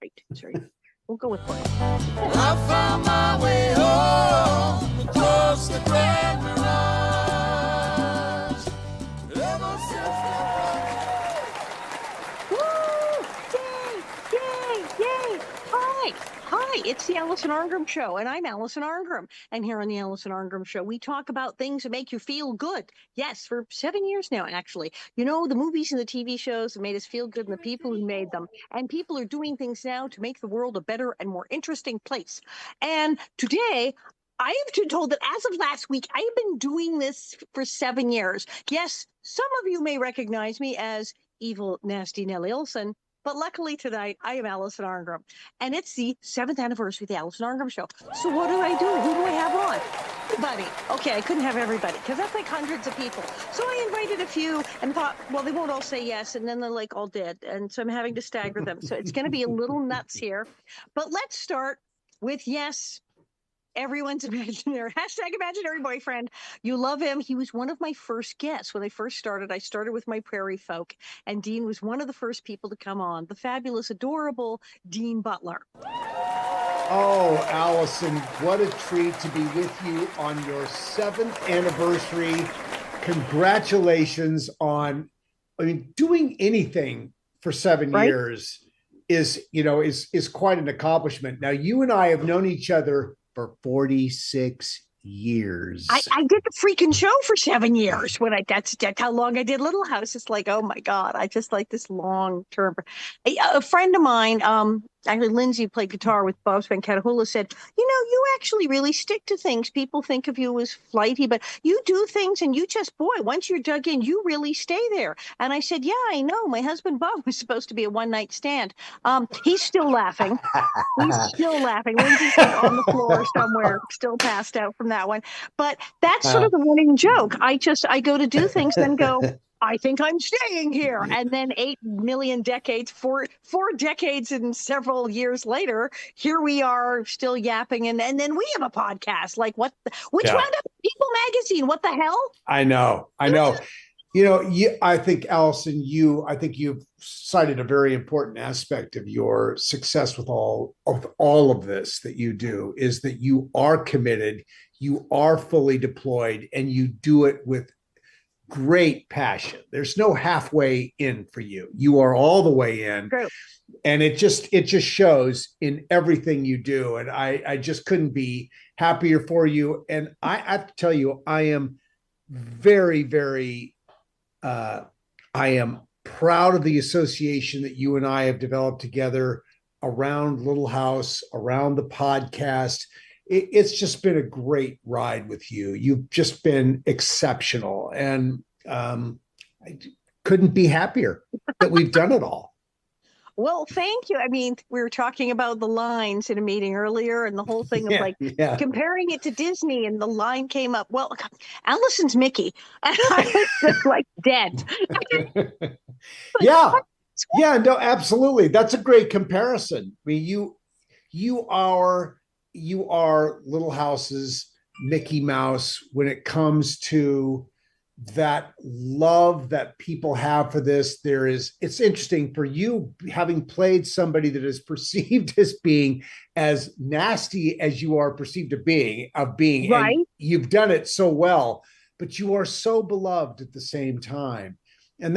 right. It's right. We'll go with Corey. I found my way home across the Grand Mirage. Ever since Woo! Yay! Yay! Yay! Hi! Hi, it's the Alison Arngrim Show, and I'm Alison Arngrim. And here on the Alison Arngrim Show, we talk about things that make you feel good. Yes, for 7 years now, actually. You know, the movies and the TV shows that made us feel good and the people who made them. And people are doing things now to make the world a better and more interesting place. And today, I have been told that as of last week, I have been doing this for 7 years. Yes, some of you may recognize me as evil, nasty Nellie Olson. But luckily tonight, I am Alison Arngrim, and it's the 7th anniversary of the Alison Arngrim Show. So what do I do? Who do I have on? Everybody. Okay, I couldn't have everybody, because that's like hundreds of people. So I invited a few and thought, well, they won't all say yes, and then they're like all dead. And so I'm having to stagger them. So it's going to be a little nuts here. But let's start with yes. Everyone's imaginary. Hashtag imaginary boyfriend. You love him. He was one of my first guests. When I first started, I started with my prairie folk, and Dean was one of the first people to come on. The fabulous, adorable Dean Butler. Oh, Alison, what a treat to be with you on your 7th anniversary. Congratulations on, doing anything for 7 years is quite an accomplishment. Now, you and I have known each other for 46 years. I did the freaking show for 7 years. That's how long I did Little House. It's like, oh my God, I just like this long term. A friend of mine, actually Lindsay played guitar with Bob Spankatahula, said, you actually really stick to things. People think of you as flighty, but you do things and you just, boy, once you're dug in, you really stay there. And I said, yeah, I know. My husband Bob was supposed to be a one-night stand. He's still laughing. He's still laughing. Lindsay's on the floor somewhere, still passed out from that one. But that's sort of the running joke. I go to do things, then go, I think I'm staying here. And then 8 million decades, four decades and several years later, here we are still yapping. And then we have a podcast. Like which wound up People Magazine? What the hell? I know. I think, Alison, you've cited a very important aspect of your success with all of this that you do, is that you are committed, you are fully deployed, and you do it with great passion. There's no halfway in for you. You are all the way in. True. And it just shows in everything you do. And I just couldn't be happier for you. And I have to tell you, I am very, very, I am proud of the association that you and I have developed together around Little House, around the podcast. It's just been a great ride with you. You've just been exceptional. And I couldn't be happier that we've done it all. Well, thank you. I mean, we were talking about the lines in a meeting earlier and the whole thing of comparing it to Disney, and the line came up, well, Alison's Mickey. And I was just like dead. Yeah, no, absolutely. That's a great comparison. I mean, you are Little House's Mickey Mouse when it comes to that love that people have for this. It's interesting for you, having played somebody that is perceived as being as nasty as you are perceived of being, right. And you've done it so well, but you are so beloved at the same time. And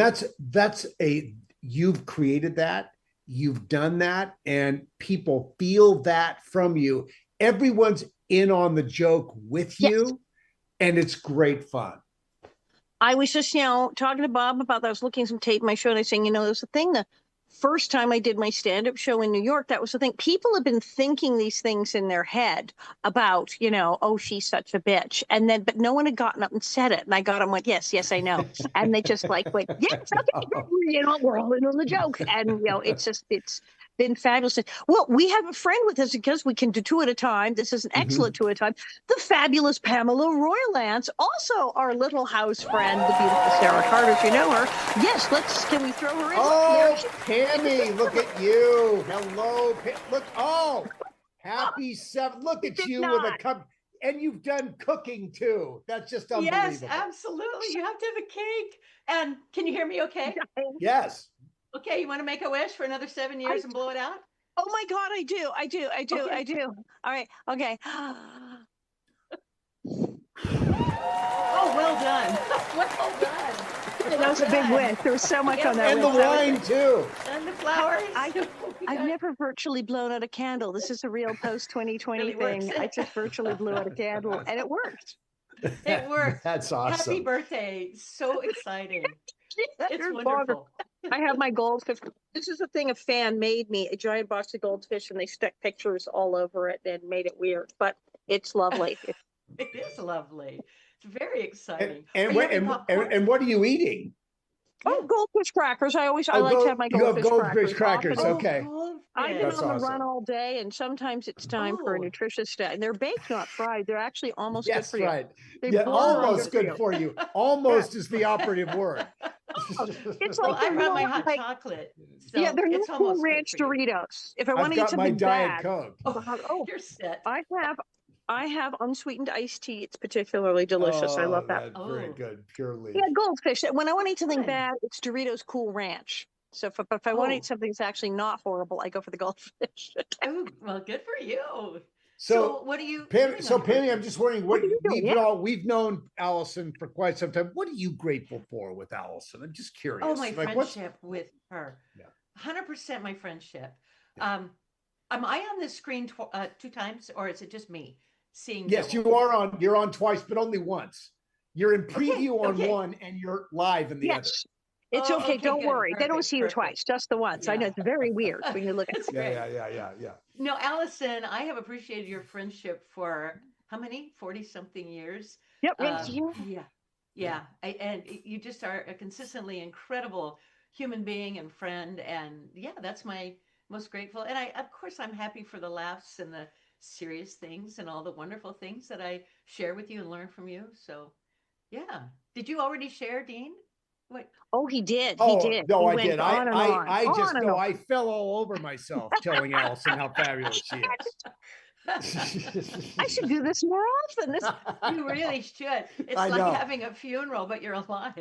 you've created that, you've done that, and people feel that from you. Everyone's in on the joke with you, and it's great fun. I was just, talking to Bob about that. I was looking at some tape in my show, and I was saying, there's a thing. The first time I did my stand-up show in New York, that was the thing. People have been thinking these things in their head about, oh, she's such a bitch. But no one had gotten up and said it. And I got them, went, yes, I know. And they just went, yes, okay, we're all in on the joke. And, it's been fabulous. Well, we have a friend with us because we can do two at a time. This is an excellent two at a time. The fabulous Pamela Roylance, also our Little House friend, the beautiful Sarah Carter, if you know her. Yes, can we throw her in? Oh, Pammy, look at you. Hello. Look, happy 7. Look at you with a cup. And you've done cooking too. That's just unbelievable. Yes, absolutely. You have to have a cake. And can you hear me okay? Yes. Okay, you want to make a wish for another 7 years and blow it out? Oh my God, I do. Okay. I do. All right. Okay. Oh, well done. Well done. That was a big win. There was so much on that And the list. wine too. And the flowers. I've never virtually blown out a candle. This is a real post 2020 Really thing. works. I just virtually blew out a candle and it worked. It worked. That's Happy awesome. birthday. So exciting. It's You're wonderful. I have my goldfish. This is a thing a fan made me, a giant box of goldfish, and they stuck pictures all over it and made it weird, but it's lovely. It is lovely. It's very And, exciting. and, Are you what, having and, popcorn? and what are you eating? Oh, goldfish crackers. I Oh, like to have my you have goldfish goldfish crackers. Often Okay. I've been That's on the awesome. run all day, and sometimes it's time for a Oh. nutritious day. And they're baked, not fried. They're actually almost good Yes, for you. right. They Yeah, border on almost good for you. Almost is the operative word. It's Well, like I they're run my not hot like, chocolate. So yeah, they're it's not Cool almost good Ranch for you. Doritos. If I I've want to eat got my something Diet bad, Coke. oh, You're set. I have unsweetened iced tea. It's particularly delicious. I love Oh, that. that's very Oh. good. Purely. Yeah, goldfish. When I want to eat something Good. bad, it's Doritos Cool Ranch. So if I want to Oh. eat something that's actually not horrible, I go for the goldfish. Oh, well, good for you. So, what are you Pam, doing so on your Penny, I'm birthday? just wondering What what are you doing? we've known Allison for quite some time. What are you grateful for with Allison? I'm just curious. Oh, my Like, what's friendship with her. Yeah. 100% my friendship. Am I on this screen 2 times, or is it just me seeing Yes, double? you're on twice, but only once. You're in preview on okay. one and you're live in the other. Yes. It's Oh, okay. okay, Don't good. worry. They don't Perfect, see you perfect. twice, just the once. I know Yeah. it's very weird when you look at That's it. great. Yeah. No, Allison, I have appreciated your friendship for how many? 40 something years. Yep. Yeah. And you just are a consistently incredible human being and friend. And yeah, that's my most grateful. And of course, I'm happy for the laughs and the serious things and all the wonderful things that I share with you and learn from you. So yeah. Did you already share, Dean? What? Oh, he did. He Oh, did. no, He I went did. on and on. I just on and know on. I fell all over myself telling Allison how fabulous she is. I should do this more often. This You really should. It's I like know. having a funeral, but you're alive.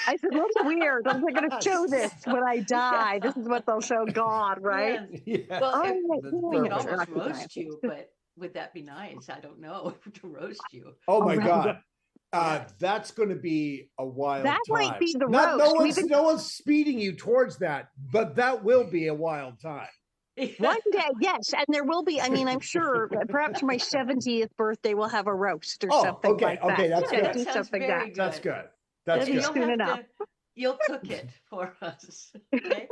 I said, "What's weird? I'm going to show this when I die. This is what they'll show God, right?" Yes. Yeah. Well, Oh, That's we could perfect. almost roast you, but would that be nice? I don't know to roast you. Oh my right. God. Yeah. That's going to be a wild That time. might be the No roast. one's speeding you towards that, but that will be a wild time. One day, yes, and there will be. I mean, I'm sure perhaps my 70th birthday will have a roast or something okay, like that. okay, that's Yeah, good. that Do sounds something very like good. That's good. That's Maybe good. soon enough. You'll cook it for us. Okay.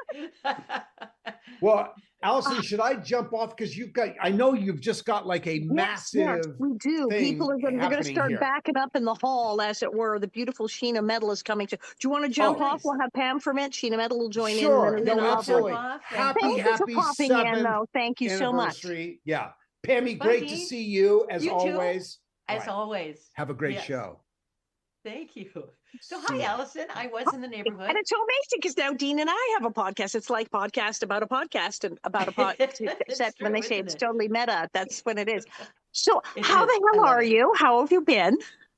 Well, Allison, should I jump off because I know you've just got like a massive. Yes, we do. thing People are going to happening start here. backing up in the hall, as it were. The beautiful Sheena Metal is coming to. Do you want to jump Oh, off? nice. We'll have Pam ferment. Sheena Metal will join Sure, in. then no, I'll absolutely. jump off and- Happy Thank you for happy popping in, 7th though. Thank you so much. anniversary. Yeah, Pammy, Bye, great to Dean. see you as You too. always. As Right. always. Have a great Yes. show. Thank you. So See hi, ya. Allison. I was in the neighborhood. And it's so amazing because now Dean and I have a podcast. It's like podcast about a podcast and about a podcast. It's Except when true, they say isn't it's it? totally meta, that's when it is. So It how is. the I hell love are it. you? How have you been?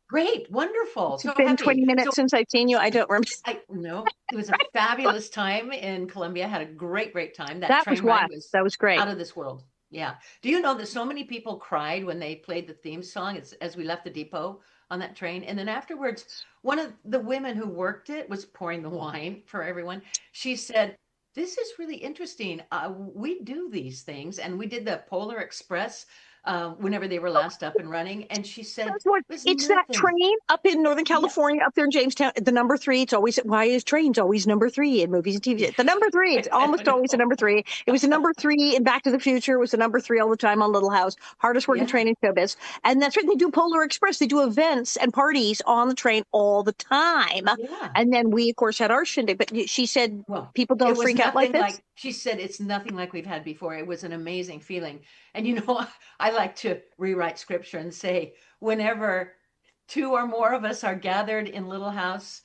Great, wonderful. It's So been happy. 20 minutes So since I've seen you. I don't remember. no, it was a fabulous time in Colombia. Had a great time. That train was ride wild. was That was great. out of this world. Yeah. Do you know that so many people cried when they played the theme song as we left the depot on that train? And then afterwards, one of the women who worked it was pouring the wine for everyone. She said, "This is really interesting. We do these things." And we did the Polar Express whenever they were last up and running. And she said, That's what, "Was it's that nothing." train up in Northern California, up there in Jamestown. The number 3. It's always, why is trains always number 3 in movies and TV? The number 3. It's almost always a number 3. It was a number 3 in Back to the Future. It was a number 3 all the time on Little House. Hardest working Yeah. train in showbiz. And that's right. They do Polar Express. They do events and parties on the train all the time. Yeah. And then we, of course, had our shindig. But she said Well, people it don't was freak out like nothing this. she said it's nothing like we've had before. It was an amazing feeling. And you know, I like to rewrite scripture and say, whenever 2 or more of us are gathered in Little House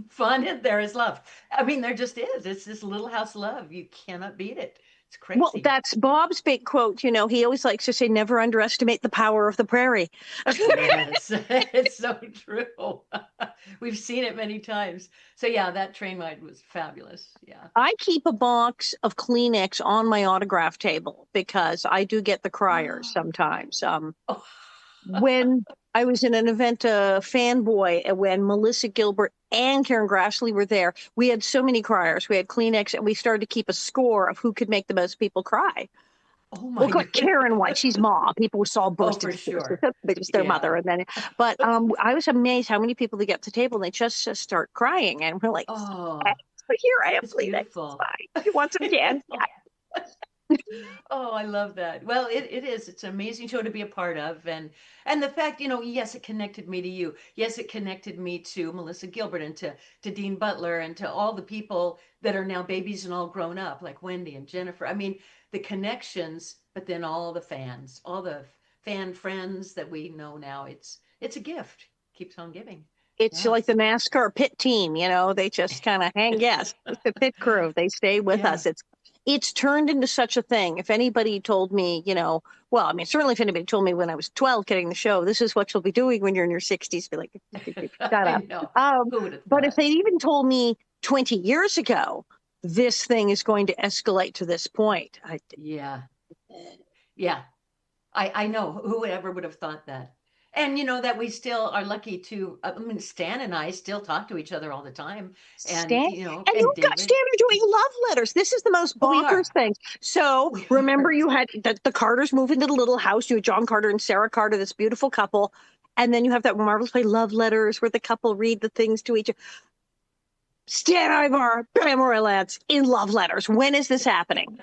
fun, there is love. I mean, there just is. It's this Little House love. You cannot beat it. It's crazy. Well, that's Bob's big quote. You know, he always likes to say, never underestimate the power of the prairie. Yes, it's so true. we've seen it many times. So yeah, that train ride was fabulous. Yeah. I keep a box of Kleenex on my autograph table because I do get the criers sometimes. Oh, When I was in an event, fanboy, when Melissa Gilbert and Karen Grassley were there, we had so many criers. We had Kleenex, and we started to keep a score of who could make the most people cry. oh my Well, like goodness. Karen White, she's mom. People saw Oh, burst for into tears. sure. It was their mother, Yeah. and then, but I was amazed how many people they get to the table and they just start crying, and we're like, Oh, "Hey, but here I have it's Kleenex. beautiful. Bye. You want some again? Oh, I love that. Well, it is. It's an amazing show to be a part of. And the fact, yes, it connected me to you. Yes, it connected me to Melissa Gilbert and to Dean Butler and to all the people that are now babies and all grown up, like Wendy and Jennifer. I mean, the connections, but then all the fans, all the fan friends that we know now. It's a gift. Keeps on giving. It's Yeah. like the NASCAR pit team, they just kind of hang yes. It's the pit crew. They stay with Yeah. us. It's turned into such a thing. If anybody told me, well, I mean, certainly if anybody told me when I was 12 getting the show, this is what you'll be doing when you're in your 60s, be like, shut I up. know. Who would have But thought? if they even told me 20 years ago, this thing is going to escalate to this point. Yeah. Yeah. I know whoever would have thought that. And that we still are lucky to, I mean, Stan and I still talk to each other all the time. And, Stan, and you've got David. Stan are doing love letters. This is the most Oh, we are. bonkers thing. So We remember, are. you had the Carters move into the little house. You had John Carter and Sarah Carter, this beautiful couple, and then you have that marvelous play, Love Letters, where the couple read the things to each other. Stan Ivar, Pamela Lance in love letters. When is this happening?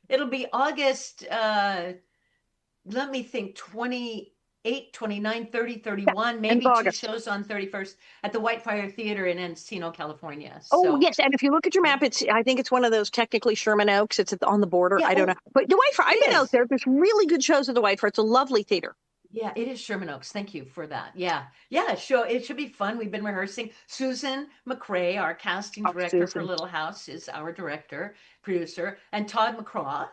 It'll be August, let me think, 28, 29, 30, 31, maybe two August. shows on 31st at the Whitefire Theater in Encino, California. Oh, So, yes. And if you look at your map, I think it's one of those technically Sherman Oaks. It's on the border. Yeah, I don't know. But the Whitefire, I've it been out is. there. There's really good shows at the Whitefire. It's a lovely theater. Yeah, it is Sherman Oaks. Thank you for that. Yeah. Yeah, sure. It should be fun. We've been rehearsing. Susan McCrae, our casting Oh, director for Susan. Little House, is our director, producer, and Todd McCraw,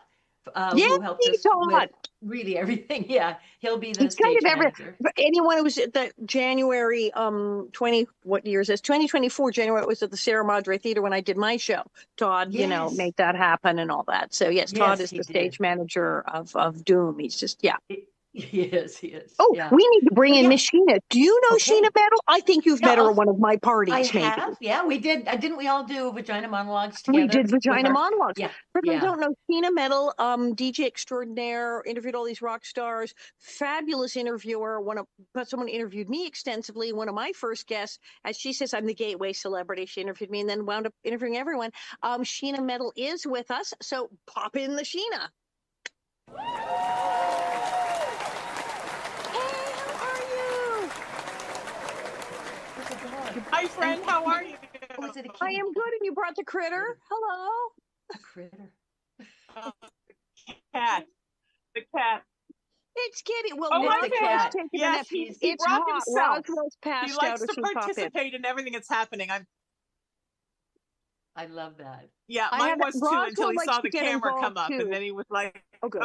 Yeah, who helped us Todd. with really everything. Yeah, he'll be the It's kind stage of manager. anyone who was at the January 20, what year is this? 2024 January, it was at the Sierra Madre Theater when I did my show. Todd, Yes. made that happen and all that. So yes, Todd Yes, is he the did. stage manager of Doom. He's just He is. He is. Oh, Yeah. we need to bring But in yeah. Miss Sheena. Do you know Okay. Sheena Metal? I think you've Yeah, met her I'll- at one of my I parties, maybe. have. Yeah, we did. Didn't we all do vagina monologues together? We did with Vagina our- Monologues. Yeah. For those who Yeah. don't know, Sheena Metal, DJ extraordinaire, interviewed all these rock stars, fabulous interviewer. Someone interviewed me extensively. One of my first guests, as she says, I'm the gateway celebrity. She interviewed me and then wound up interviewing everyone. Sheena Metal is with us, so pop in the Sheena. Hi, friend. How are you? Oh, is it a I kitty? am good, and you brought the critter. Hello. A critter. Cat. The cat. It's Kitty. Well, Oh, Roswell's the cat. taking a Yes, nap. he It's brought hot. himself. Roswell's He passed likes out. to participate in everything that's happening. I love that. Yeah, I mine have- was too Roswell until he likes saw to the get camera come involved, up, too. and then he was like, Oh, good.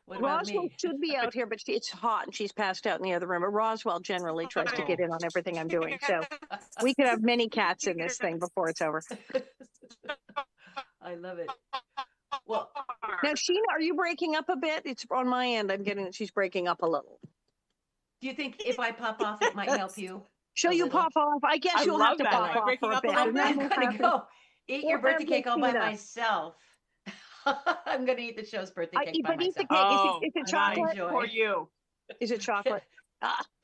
What about Roswell me? should be out here, but it's hot and she's passed out in the other room. But Roswell generally tries to get in on everything I'm doing. So we could have many cats in this thing before it's over. I love it. Well, Now, Sheena, are you breaking up a bit? It's on my end. I'm getting that she's breaking up a little. do you think if I pop off, it might help you? Shall A you little. pop off? I guess I you'll have love to that. pop Am I off breaking for a up a bit. little and then I'm we'll gonna have to- go eat your we'll birthday have cake all by Christina. myself. I'm gonna eat the show's birthday cake by but eat the myself. cake. Is it nice. chocolate? Enjoy. For you. Is it chocolate?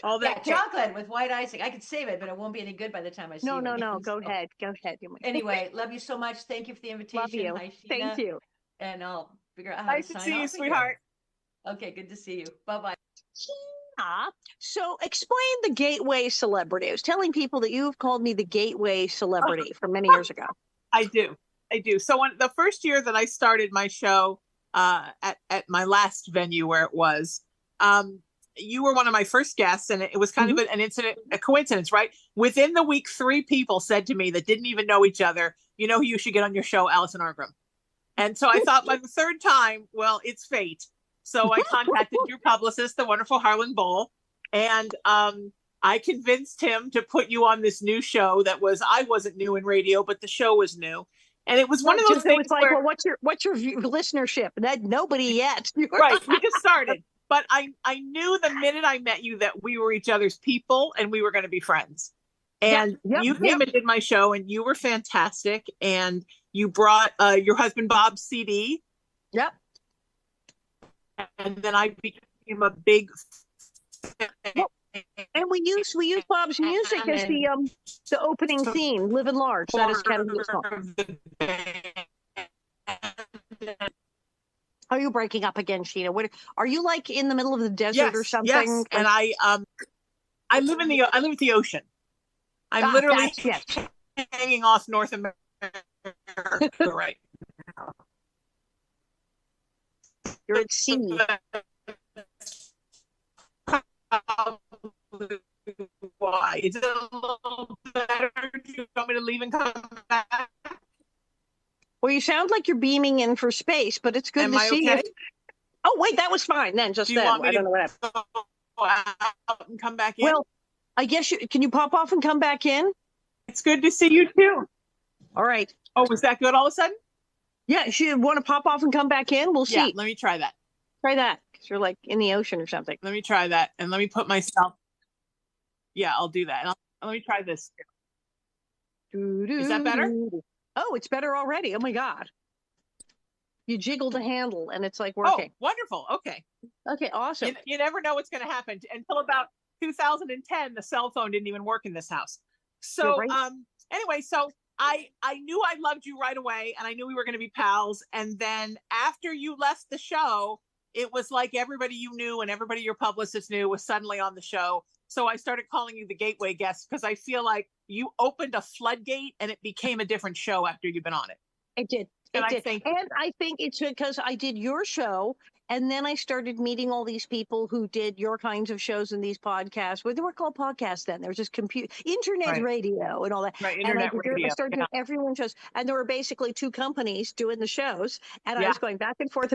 All Yeah, that cake. chocolate with white icing. I could save it, but it won't be any good by the time I see No, you no, again. no. Go So, ahead. Go ahead. You might- Anyway, love you so much. Thank you for the invitation. Love you. Hi, Sheena. Thank you. And I'll figure out how Nice to to sign see you, off again. sweetheart. Okay, good to see you. Bye-bye. So explain the gateway celebrity. I was telling people that you've called me the gateway celebrity from many years ago. I do. So when the first year that I started my show at my last venue where it was, you were one of my first guests, and it was kind of an incident, a coincidence, right? Within the week, 3 people said to me that didn't even know each other, you know who you should get on your show, Alison Arngrim. And so I thought by the third time, well, it's fate. So I contacted your publicist, the wonderful Harlan Bowl, and I I convinced him to put you on this new show that was, I wasn't new in radio, but the show was new. And it was one of those things it's like, where, well, what's your listenership? Nobody yet. right, we just started. But I knew the minute I met you that we were each other's people and we were going to be friends. And you came and did my show, and you were fantastic. And you brought your husband Bob's CD. Yep. And then I became a big Well, and we use Bob's music as the opening theme, "Live and Large." That is Kennedy's song. Are you breaking up again, Sheena? What are you like in the middle of the desert or something? Yes, and I live at the ocean. I'm literally hanging off North America right now. You're at sea. Why? Is it a little better? Do you want me to leave and come back? Well, you sound like you're beaming in for space, but it's good to see you. Oh, wait, that was fine then. Just then. I don't know what happened. Go out and come back in? Well, I guess can you pop off and come back in? It's good to see you too. All right. Oh, was that good all of a sudden? Yeah, if you want to pop off and come back in, we'll see. Yeah, let me try that. Try that, because you're like in the ocean or something. Let me try that, and let me put myself. Yeah, I'll do that. And let me try this. Is that better? Oh, it's better already. Oh my God. You jiggle the handle and it's like working. Oh, wonderful. Okay. Okay, awesome. You never know what's going to happen until about 2010. The cell phone didn't even work in this house. So, anyway, so I knew I loved you right away, and I knew we were going to be pals. And then after you left the show, it was like everybody you knew and everybody your publicist knew was suddenly on the show. So I started calling you the gateway guest, because I feel like you opened a floodgate and it became a different show after you've been on it. It did. And I think it's because I did your show, and then I started meeting all these people who did your kinds of shows and these podcasts. Well, they weren't called podcasts then. There was just internet radio and all that. Right, internet radio. I started doing everyone's shows, and there were basically two companies doing the shows, and I was going back and forth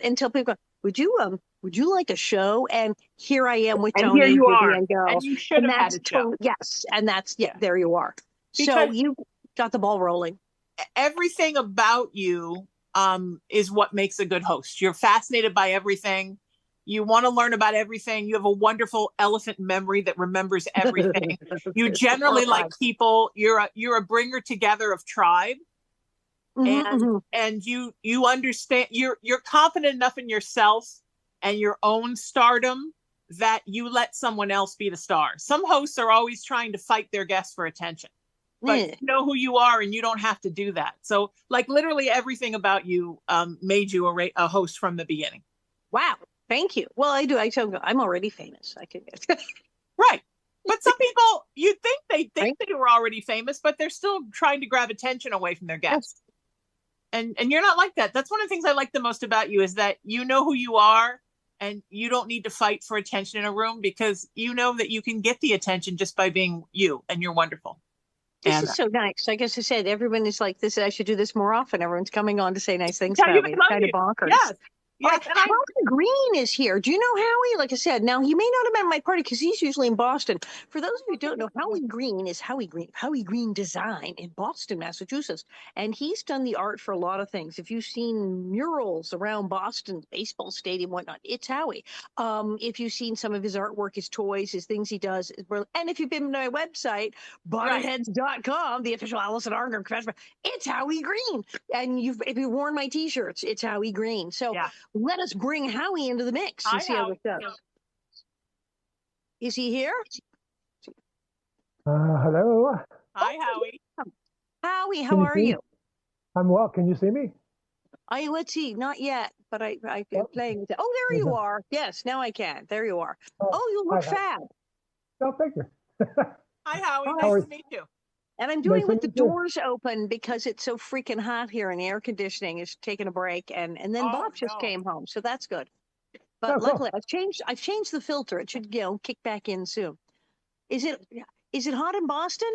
until people go, would you like a show? And here I am with Tony. And here you are. And you should have had a show. Yes, and there you are. Because so you got the ball rolling. Everything about you is what makes a good host. You're fascinated by everything. You want to learn about everything. You have a wonderful elephant memory that remembers everything. You generally like people. You're a bringer together of tribe. And you understand, you're confident enough in yourself and your own stardom that you let someone else be the star. Some hosts are always trying to fight their guests for attention. But you know who you are, and you don't have to do that. So, like, literally everything about you made you a host from the beginning. Wow. Thank you. Well, I do. I'm already famous. I can get right. But some people, you think they were already famous, but they're still trying to grab attention away from their guests. And you're not like that. That's one of the things I like the most about you, is that you know who you are, and you don't need to fight for attention in a room, because you know that you can get the attention just by being you, and you're wonderful. This is so nice. Like I said, everyone is like this. I should do this more often. Everyone's coming on to say nice things about me. It's kind of bonkers. Yes. Yes, Howie Green is here. Do you know Howie? Like I said, now he may not have been at my party because he's usually in Boston. For those of you who don't know, Howie Green is Howie Green Design in Boston, Massachusetts. And he's done the art for a lot of things. If you've seen murals around Boston, baseball stadium, whatnot, it's Howie. If you've seen some of his artwork, his toys, his things he does. And if you've been to my website, bonnetheads.com, the official Alison Arngrim confession, it's Howie Green. And if you've worn my t-shirts, it's Howie Green. So let us bring Howie into the mix and see how this goes. Is he here? Hello. Hi, Howie. Howie, how are you? I'm well. Can you see me? Let's see. Not yet, but I'm playing with it. Oh, there you are. Yes, now I can. There you are. Oh, you look fab. Oh, thank you. Hi, Howie. Nice to meet you. And I'm doing with the doors open because it's so freaking hot here, and the air conditioning is taking a break. And then Bob just came home, so that's good. But luckily, I've changed the filter. It should kick back in soon. Is it hot in Boston?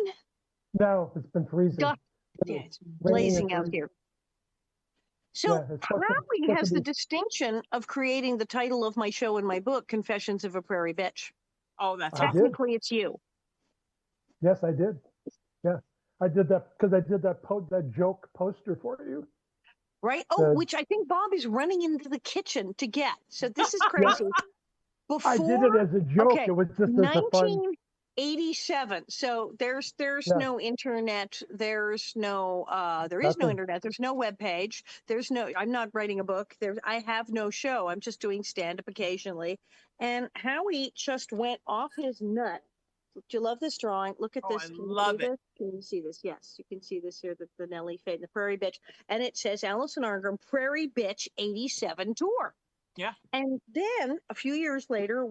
No, it's been freezing. Yeah, it's blazing out here. So Howie has the distinction of creating the title of my show in my book, Confessions of a Prairie Bitch. Oh, that's I awesome. did. Technically, it's you. Yes, I did. Yeah, I did that because I did that joke poster for you. Right? Oh, The- which I think Bob is running into the kitchen to get. So this is crazy. I did it Before, as a joke. okay, It was just as a fun. 1987. So there's Yeah. no internet. There is no Nothing. internet. There's no web page. I'm not writing a book. I have no show. I'm just doing stand up occasionally. And Howie just went off his nut. Do you love this drawing? Look at Oh, this. I Can you love see it. this? Can you see this? Yes, you can see this here, the Nelly Fade and the Prairie Bitch. And it says Alison Arngrim Prairie Bitch 87 tour. Yeah. And then a few years later,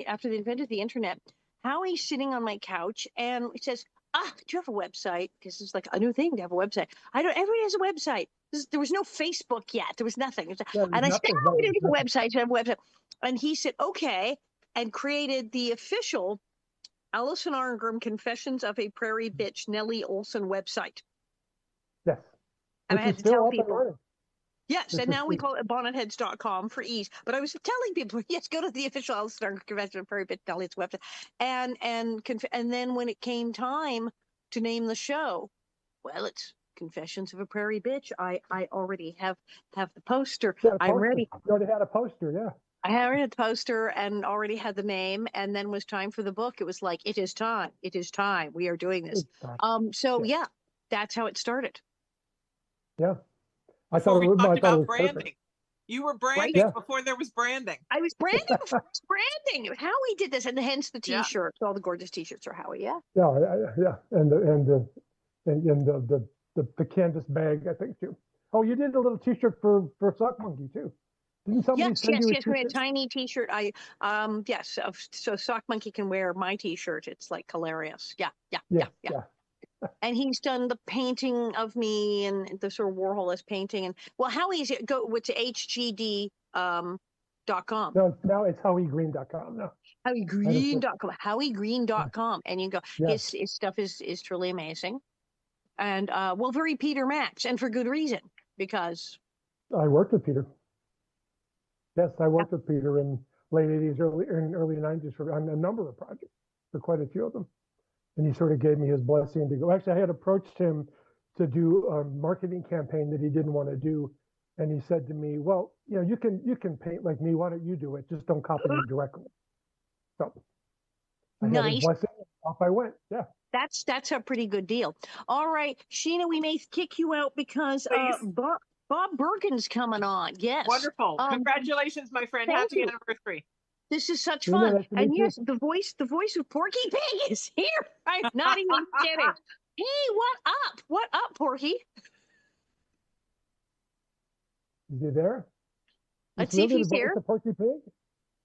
after they invented the internet, Howie's sitting on my couch and he says, do you have a website? Because it's like a new thing to have a website. Everybody has a website. There was no Facebook yet. There was nothing. Yeah, And I said, nothing, we nothing, don't have a nothing. website. You have a website. And he said, okay, and created the official Alison Arngrim Confessions of a Prairie Bitch Nellie Olson website. Yes. And Which I had is to tell still up and people. running. Yes, Which and is now we the- call it bonnetheads.com for ease. But I was telling people, yes, go to the official Alison Arngrim Confessions of a Prairie Bitch Nellie's website. And then when it came time to name the show, well, it's Confessions of a Prairie Bitch. I already have the poster. Yeah, a I'm poster. ready. You already had a poster, yeah. I already had the poster and already had the name, and then was time for the book. It was like, it is time. It is time. We are doing this. It's time. So yeah, that's how it started. Yeah. I Before thought we it was, I talked thought it about was branding. perfect. You were branding Yeah. before there was branding. I was branding before it was branding. Howie did this, and hence the Yeah. T-shirts. All the gorgeous T-shirts are Howie. Yeah. Yeah, yeah. And the canvas bag, I think too. Oh, you did a little T-shirt for Sock Monkey too. Didn't somebody Yes, send yes, you a yes. We had a T-shirt? tiny T-shirt. Yes. So Sock Monkey can wear my T-shirt. It's like hilarious. Yeah. Yeah. And he's done the painting of me and the sort of Warhol-esque painting. And well, Howie's to HGD .com. No, now it's howiegreen.com. No. HowieGreen.com. HowieGreen.com. And you go, Yes. his stuff is truly amazing. And very Peter Max, and for good reason, because I worked with Peter. Yes, I worked with Peter in late 80s, early 90s on a number of projects, for quite a few of them. And he sort of gave me his blessing to go. Actually, I had approached him to do a marketing campaign that he didn't want to do. And he said to me, well, you can paint like me. Why don't you do it? Just don't copy me directly. So I had his nice. blessing. Off I went. Yeah. That's a pretty good deal. All right, Sheena, we may kick you out because Please. Bob Bergen's coming on. Yes. Wonderful. Congratulations, my friend. thank Happy you. anniversary. This is such Sheena, fun. nice to And meet you. yes, the voice of Porky Pig is here. I'm not even kidding. Hey, what up? What up, Porky? Is he there? Let's see if he's the voice here. of Porky Pig?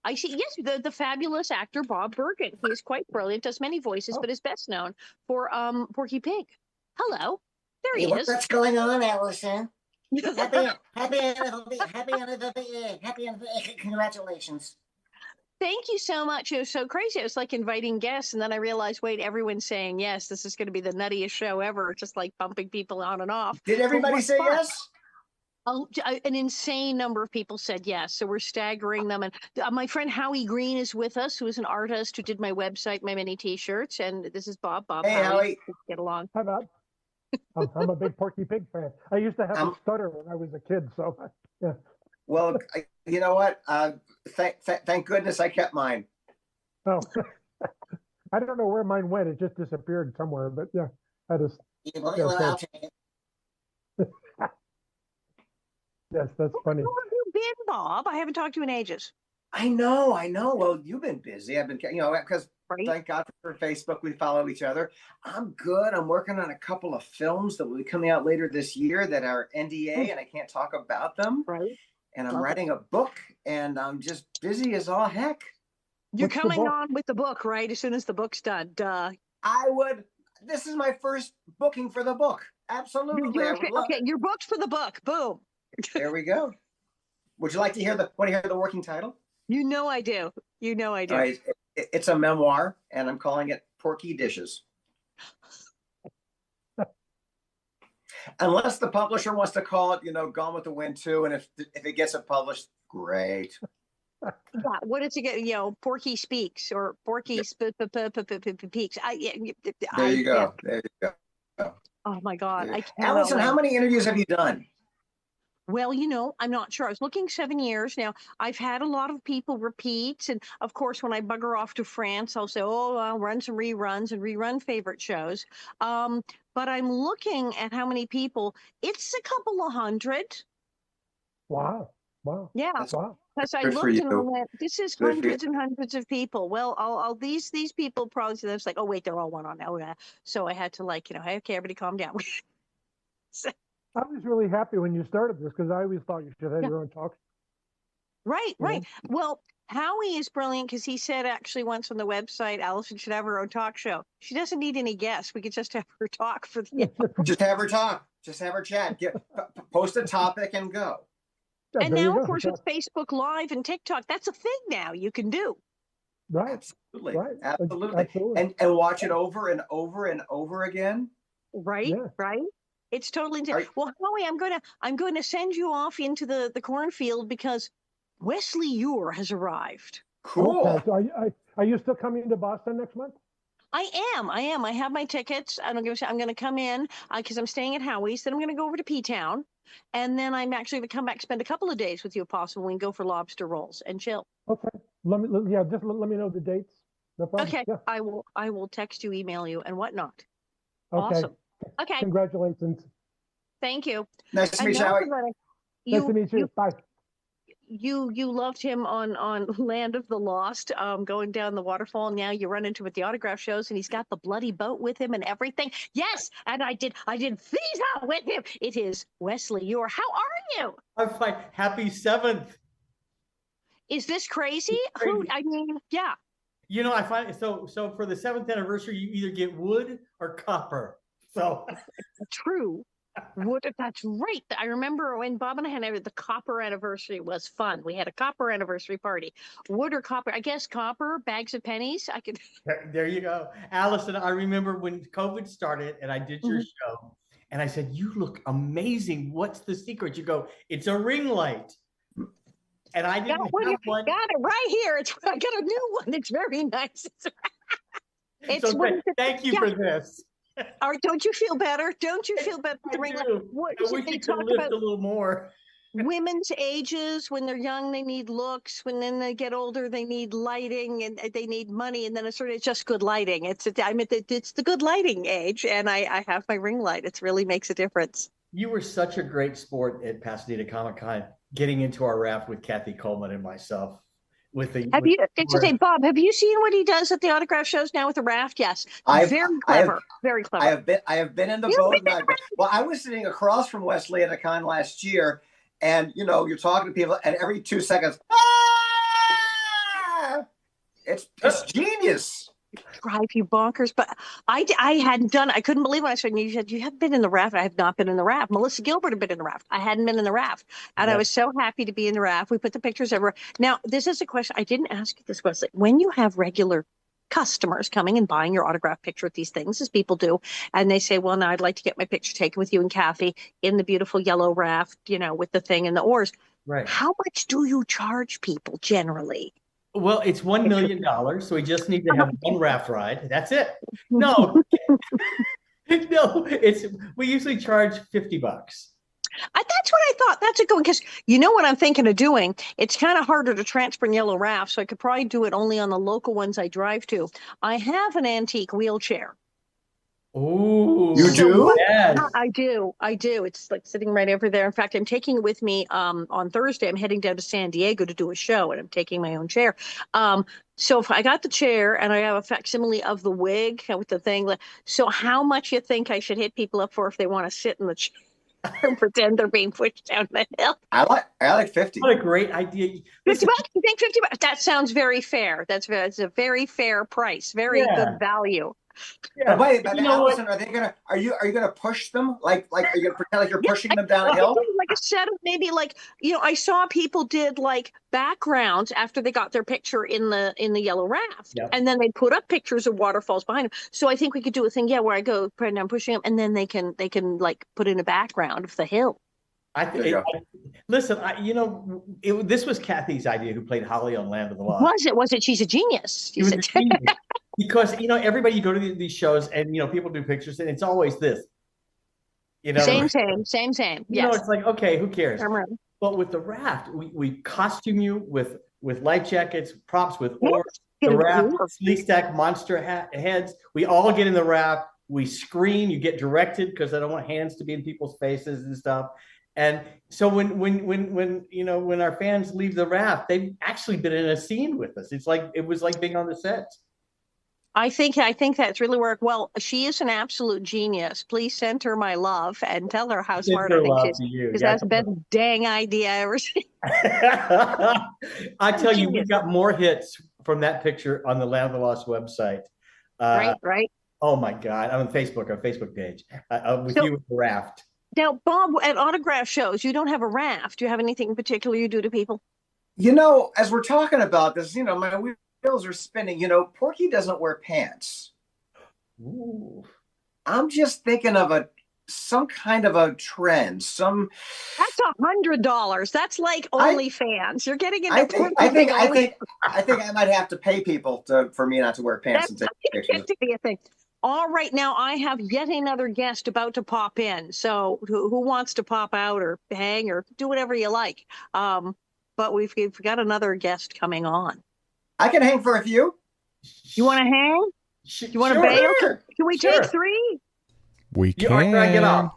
I see. Yes, the fabulous actor Bob Bergen. He is quite brilliant. Does many voices, Oh. but is best known for Porky Pig. Hello, there he is. What's going on, Alison? Happy congratulations. Thank you so much. It was so crazy. It was like inviting guests, and then I realized, wait, everyone's saying yes. This is going to be the nuttiest show ever. Just like bumping people on and off. Did everybody what say fun. yes? An insane number of people said yes. So we're staggering them. And my friend Howie Green is with us, who is an artist who did my website, my many T-shirts. And this is Bob. Hey, Howie. Let's get along. Hi, Bob. I'm a big Porky Pig fan. I used to have a stutter when I was a kid. So, yeah. Well, you know what? Thank goodness I kept mine. Oh, I don't know where mine went. It just disappeared somewhere. But yeah, I just. I'll take it. Yes, that's funny. Where have you been, Bob? I haven't talked to you in ages. I know. Well, you've been busy. I've been, because Right? thank God for Facebook. We follow each other. I'm good. I'm working on a couple of films that will be coming out later this year that are NDA, and I can't talk about them. Right. And I'm Love writing a book, and I'm just busy as all heck. You're What's the coming book? on with the book, right? As soon as the book's done. Duh. This is my first booking for the book. Absolutely. I would love Okay, it. you're booked for the book. Boom. There we go. Would you like to hear the working title? You know I do. You know I do. All right. It's a memoir, and I'm calling it Porky Dishes. Unless the publisher wants to call it, Gone with the Wind 2, and if it gets it published, great. Yeah, what is it? Porky Speaks or Porky Peaks. There you Yeah. go. There you go. Oh my God, I cannot Allison, how wait. many interviews have you done? Well, I'm not sure. I was looking 7 years now. I've had a lot of people repeat, and of course, when I bugger off to France, I'll say, "Oh, I'll run some reruns and rerun favorite shows." But I'm looking at how many people. It's a couple of hundred. Wow. Wow. Yeah. That's Wow. Because I good for looked and I you. went, this is Good for you. hundreds and hundreds of people. Well, these people probably say that's like, oh wait, they're all one on. Oh yeah. So I had to hey, okay, everybody calm down. So, I was really happy when you started this because I always thought you should have yeah. your own talk. Right. Yeah. Well, Howie is brilliant because he said actually once on the website, Alison should have her own talk show. She doesn't need any guests. We could just have her talk for the Just have her talk. Just have her chat. Post a topic and go. Yeah, And there you now, of go. course, with Facebook Live and TikTok, that's a thing now you can do. Right. Absolutely. Right. Absolutely. Absolutely. And watch it over and over and over again. Right. Yeah. Right. It's totally Are- well, Howie, I'm going to send you off into the cornfield because Wesley Ure has arrived. Cool. Okay. So are you still coming to Boston next month? I am. I have my tickets. I'm going to come in because I'm staying at Howie's. Then I'm going to go over to P-Town. And then I'm actually going to come back, spend a couple of days with you if possible. We can go for lobster rolls and chill. Okay. Let me know the dates. No problem. Okay. Yeah. I will text you, email you, and whatnot. Okay. Awesome. Okay. Congratulations. Thank you. Nice to And meet you. now Howie. for the- Nice to meet you. Bye. You loved him on Land of the Lost, going down the waterfall. Now you run into him at the autograph shows, and he's got the bloody boat with him and everything. Yes, and I did FIFA with him. It is Wesley Ure. How are you? I'm fine. Happy 7th. Is this crazy? Who? I mean, yeah. I find so for the 7th anniversary, you either get wood or copper. So True. That's right. I remember when Bob and I had the copper anniversary was fun. We had a copper anniversary party. Wood or copper? I guess copper, bags of pennies. I could. there you go. Allison, I remember when COVID started and I did your show and I said, you look amazing. What's the secret? You go, it's a ring light. And I didn't have one. Got it right here. I got a new one. It's very nice. Thank you for this. All right, don't you feel better? Don't you feel better? I wish you could lift a little more. Women's ages, when they're young, they need looks. When then they get older, they need lighting and they need money. And then it's just good lighting. It's the good lighting age. And I have my ring light. It really makes a difference. You were such a great sport at Pasadena Comic-Con, getting into our raft with Kathy Coleman and myself. Bob, have you seen what he does at the autograph shows now with the raft? Yes. Very clever. I have been in the boat. Well, I was sitting across from Wesley at a con last year, and you're talking to people, and every 2 seconds, it's genius. Drive you bonkers, but I hadn't done. I couldn't believe when I said you said you haven't been in the raft. I have not been in the raft. Melissa Gilbert had been in the raft. I hadn't been in the raft, and I was so happy to be in the raft. We put the pictures everywhere. Now, this is a question I didn't ask you this question. When you have regular customers coming and buying your autograph picture at these things, as people do, and they say, "Well, now I'd like to get my picture taken with you and Kathy in the beautiful yellow raft, with the thing and the oars." Right. How much do you charge people generally? Well, it's $1 million, so we just need to have one raft ride. That's it. No, we usually charge $50. That's what I thought. That's a good one because you know what I'm thinking of doing. It's kind of harder to transfer in yellow raft, so I could probably do it only on the local ones I drive to. I have an antique wheelchair. Oh, you do? Yes. I do. It's like sitting right over there. In fact, I'm taking it with me on Thursday. I'm heading down to San Diego to do a show, and I'm taking my own chair. So if I got the chair and I have a facsimile of the wig with the thing, so how much you think I should hit people up for if they want to sit in the chair and pretend they're being pushed down the hill? I like 50. What a great idea. $50? You think $50? That sounds very fair. That's a very fair price. Very good value. Yeah. Wait, but Allison, are you gonna push them? Like are you gonna pretend like you're pushing them down a hill? Like a set of maybe I saw people did like backgrounds after they got their picture in the yellow raft, and then they put up pictures of waterfalls behind them. So I think we could do a thing, where I go, pretend I'm pushing them, and then they can like put in a background of the hill. I There think. you go. Listen, this was Kathy's idea, who played Holly on Land of the Lost. Was it? She's a genius. She was a genius. Because everybody, you go to these shows and people do pictures and it's always this. Same. Yes. It's like, okay, who cares? Right. But with the raft, we costume you with life jackets, props with Yes. oars, the raft, sleek stack monster heads. We all get in the raft. We scream. You get directed because I don't want hands to be in people's faces and stuff. And so when our fans leave the raft, they've actually been in a scene with us. It was like being on the set. I think that's really worked well. She is an absolute genius. Please send her my love and tell her how smart I think she is. Because that's the best dang idea I ever seen. I tell you, we got more hits from that picture on the Land of the Lost website. Right. Oh my God! On Facebook, our Facebook page, with you with the raft. Now, Bob, at autograph shows, you don't have a raft. Do you have anything in particular you do to people? As we're talking about this, my wheels are spinning. Porky doesn't wear pants. Ooh. I'm just thinking of some kind of a trend. That's $100. That's like OnlyFans. You're getting into. I think I might have to pay people for me not to wear pants and take pictures. That's a thing. All right, now I have yet another guest about to pop in. So who wants to pop out or hang or do whatever you like? But we've got another guest coming on. I can hang for a few. You want to hang? You want to bail? Can we take 3? We can. Or can I get off?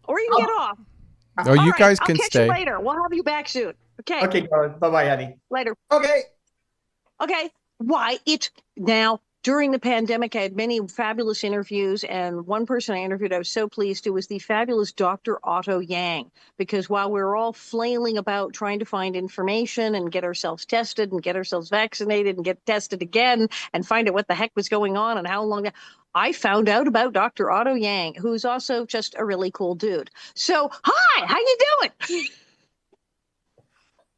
Or you can get off. Oh, you guys can I'll catch stay. you later. We'll have you back soon. Okay. Okay, bye-bye, honey. Later. Okay. Why, it's now during the pandemic, I had many fabulous interviews, and one person I interviewed I was so pleased to was the fabulous Dr. Otto Yang, because while we were all flailing about trying to find information and get ourselves tested and get ourselves vaccinated and get tested again and find out what the heck was going on and how long, I found out about Dr. Otto Yang, who's also just a really cool dude. So, hi, how you doing?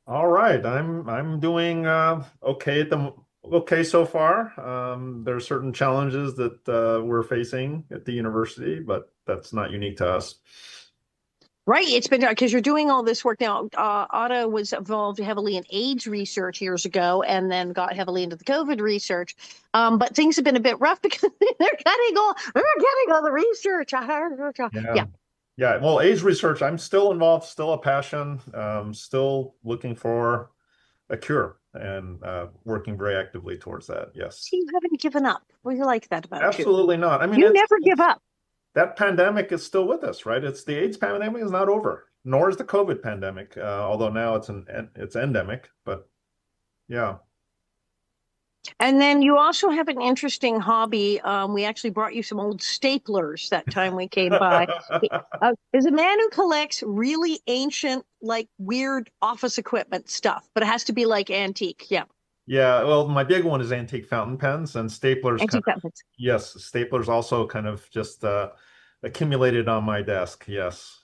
All right, I'm doing okay so far. There are certain challenges that we're facing at the university, but that's not unique to us. Right. It's been because you're doing all this work now. Otto was involved heavily in AIDS research years ago and then got heavily into the COVID research. But things have been a bit rough because they're getting all the research. Yeah. Well, AIDS research, I'm still involved, still a passion, still looking for a cure and working very actively towards that. Yes. So you haven't given up. Well, you like that about you. Absolutely not. I mean, you never give up. That pandemic is still with us, right? It's the AIDS pandemic is not over, nor is the COVID pandemic, although now it's endemic. But yeah. And then you also have an interesting hobby. We actually brought you some old staplers that time we came by. Is a man who collects really ancient, like weird office equipment stuff, but it has to be like antique. Yeah. Yeah. Well, my big one is antique fountain pens and staplers. Antique fountain pens. Yes. Staplers also kind of just accumulated on my desk. Yes.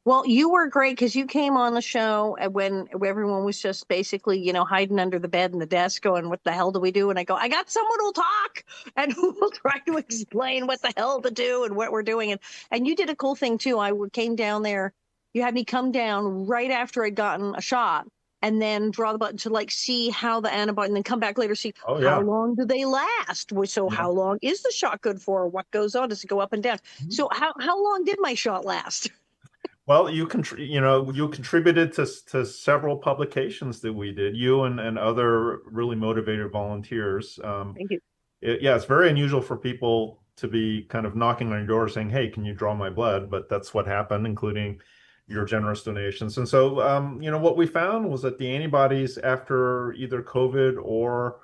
Well, you were great because you came on the show when everyone was just basically, hiding under the bed and the desk going, what the hell do we do? And I go, I got someone who'll talk and who will try to explain what the hell to do and what we're doing. And you did a cool thing, too. I came down there. You had me come down right after I'd gotten a shot and then draw the button to see how the antibody and then come back later, see how long do they last? So how long is the shot good for? What goes on? Does it go up and down? Mm-hmm. So how long did my shot last? Well, you contributed to several publications that we did, you and other really motivated volunteers. Thank you. It's very unusual for people to be kind of knocking on your door saying, hey, can you draw my blood? But that's what happened, including your generous donations. And so, what we found was that the antibodies after either COVID or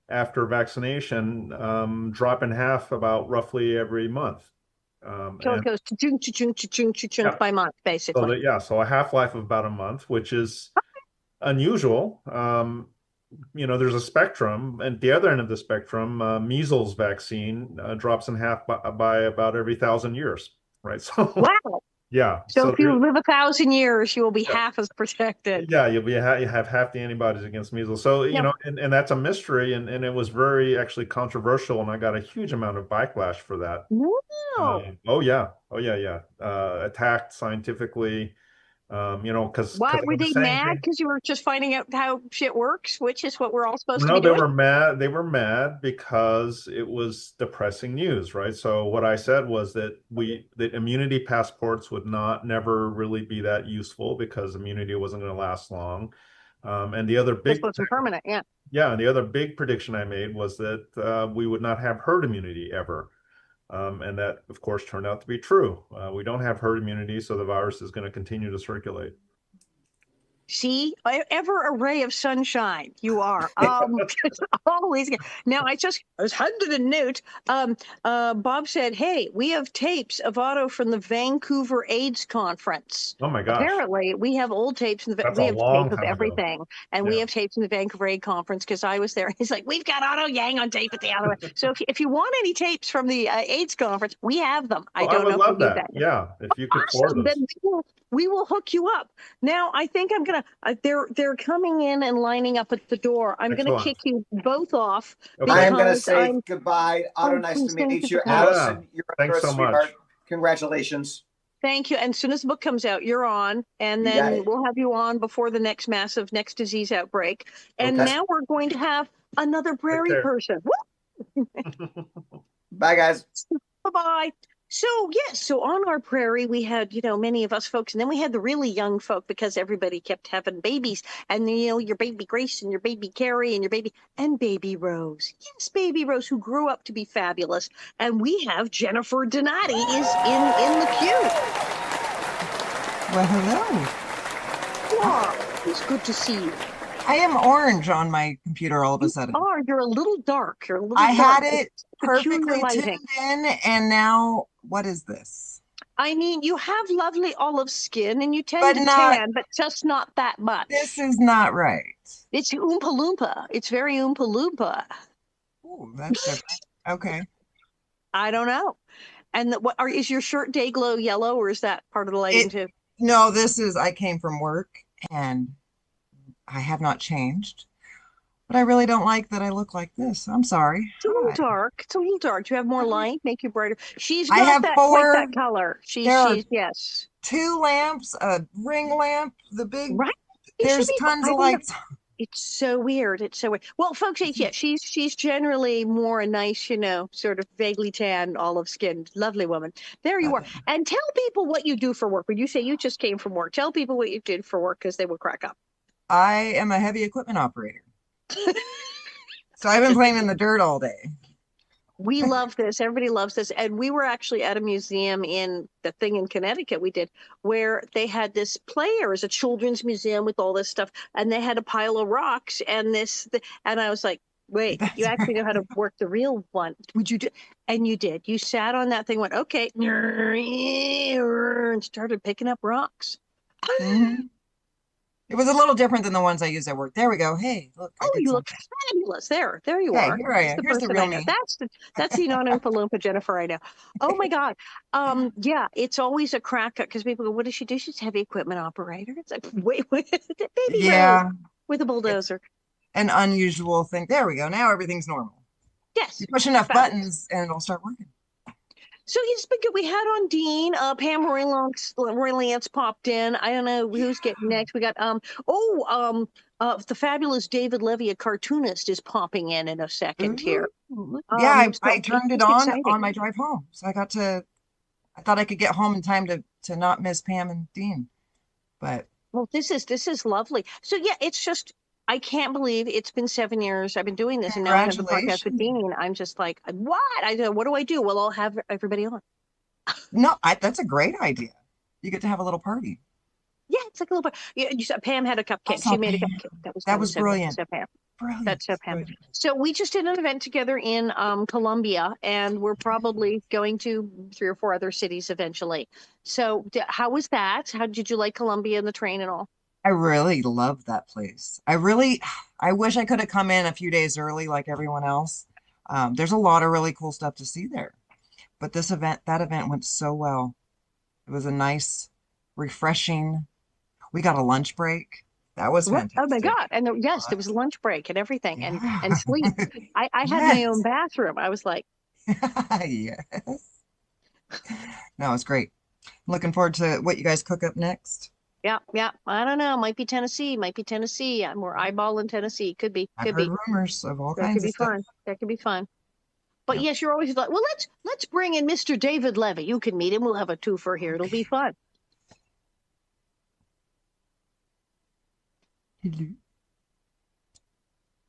after vaccination drop in half about roughly every month. So it goes cha-chung by month, basically. So a half-life of about a month, which is unusual. There's a spectrum, and at the other end of the spectrum, measles vaccine drops in half by about every 1,000 years, right? So wow. Yeah. So if you live 1,000 years, you will be half as protected. Yeah, you have half the antibodies against measles. So, and that's a mystery. And it was very actually controversial. And I got a huge amount of backlash for that. Wow. No. Oh yeah. Oh yeah, yeah. Attacked scientifically. Because Why I were was they saying mad? things. Because you were just finding out how shit works, which is what we're all supposed to No, be they doing. were mad. They were mad because it was depressing news, right? So what I said was that immunity passports would never really be that useful because immunity wasn't going to last long. And the other This big wasn't permanent. Yeah. Yeah, and the other big prediction I made was that we would not have herd immunity ever. And that, of course, turned out to be true. We don't have herd immunity, so the virus is going to continue to circulate. See, ever a ray of sunshine. You are. It's always. Now, I was handed a note. Bob said, "Hey, we have tapes of Otto from the Vancouver AIDS conference. Oh my gosh, Apparently, we have old tapes. that's We a have long tape of time ago. everything, and we Yeah. have tapes from the Vancouver AIDS conference because I was there. He's like, we've got Otto Yang on tape at the other one. So if you want any tapes from the AIDS conference, we have them. I Oh, don't would know love if we need that. that. Yeah, if you could forward Awesome. those. Then we will hook you up. Now, I think I'm gonna. They're coming in and lining up at the door. I'm gonna Excellent. kick you both off. Okay. I am going to because say I'm- goodbye. Otto, Oh, nice please, to thank meet you you. for coming. Allison, you're Thanks a so sweetheart. much. Congratulations. Thank you. And as soon as the book comes out, you're on, and You got then it. we'll have you on before the next massive next disease outbreak. And Okay. now we're going to have another prairie care. person. Bye, guys. Bye-bye. So, yes, so on our prairie, we had, many of us folks, and then we had the really young folk because everybody kept having babies. And, your baby Grace and your baby Carrie and and baby Rose. Yes, baby Rose, who grew up to be fabulous. And we have Jennifer Donati is in the queue. Well, hello. Wow, it's good to see you. I am orange on my computer all of a sudden. You're a little dark. You're a little I dark. had it It's peculiar perfectly lighting. tuned in, and now what is this? I mean, you have lovely olive skin and you tend But to not- tan, but just not that much. This is not right. It's Oompa Loompa. It's very Oompa Loompa. Ooh, that's different. Okay. I don't know. And is your shirt day glow yellow, or is that part of the lighting too? No, I came from work and I have not changed. But I really don't like that I look like this. I'm sorry. It's a little Hi. dark. It's a little dark. Do you have more light? Make you brighter. She's I got have that, four- like that color. Yes. 2 lamps, a ring lamp, the big. Right. It should There's be- tons I of don't know. lights. It's so weird. It's so weird. Well, folks, yeah, she's generally more a nice, sort of vaguely tan, olive skinned, lovely woman. There you are. And tell people what you do for work. When you say you just came from work, tell people what you did for work because they will crack up. I am a heavy equipment operator. So I've been playing in the dirt all day. We love this. Everybody loves this. And we were actually at a museum in the thing in Connecticut we did where they had this player as a children's museum with all this stuff. And they had a pile of rocks and and I was like, wait, you actually know how to work the real one. Would you do? And you did. You sat on that thing, went, okay, and started picking up rocks. Mhm. It was a little different than the ones I use at work. There we go. Hey, look. I Oh, did you look something. fabulous. There you Hey, are. here I That's am. the Here's the person real I know. me. That's the non-Oompa Loompa Jennifer I know. Oh my God. Yeah, it's always a crack up because people go, what does she do? She's a heavy equipment operator. It's like, wait, baby Yeah, Rose with a bulldozer. an unusual thing. There we go. Now everything's normal. Yes. You push enough Fabulous. buttons and it'll start working. So it's been good. We had on Dean, Pam Roylance popped in. I don't know who's getting next. We got the fabulous David Levy, a cartoonist, is popping in a second here. Ooh. Yeah, So I turned it it's on exciting. my drive home. So I thought I could get home in time to not miss Pam and Dean. But Well, this is lovely. So yeah, it's just I can't believe it's been 7 years. I've been doing this, and now I have the podcast with Congratulations. Dean. And I'm just like, what? What do I do? Well, I'll have everybody on. no, that's a great idea. You get to have a little party. Yeah, it's like a little bit. You said Pam had a cupcake. saw She made a Pam. cupcake. That was so brilliant. So Pam. Brilliant. That's so Pam. Brilliant. So we just did an event together in Columbia, and we're probably going to 3 or 4 other cities eventually. So how was that? How did you like Columbia and the train and all? I really love that place. I wish I could have come in a few days early like everyone else. There's a lot of really cool stuff to see there. But that event went so well. It was a nice, refreshing. We got a lunch break. That was fantastic. Oh my God. And yes, there was a lunch break and everything and sleep. I had Yes. my own bathroom. I was like, Yes. No, it's great. Looking forward to what you guys cook up next. Yeah, yeah. I don't know. Might be Tennessee. Might be Tennessee. We're eyeballing Tennessee. Could be. I've Could heard be. rumors of all That could kinds of be stuff. fun. That could be fun. But Yep. yes, you're always like, well, let's bring in Mr. David Levy. You can meet him. We'll have a twofer here. It'll be fun. Hello.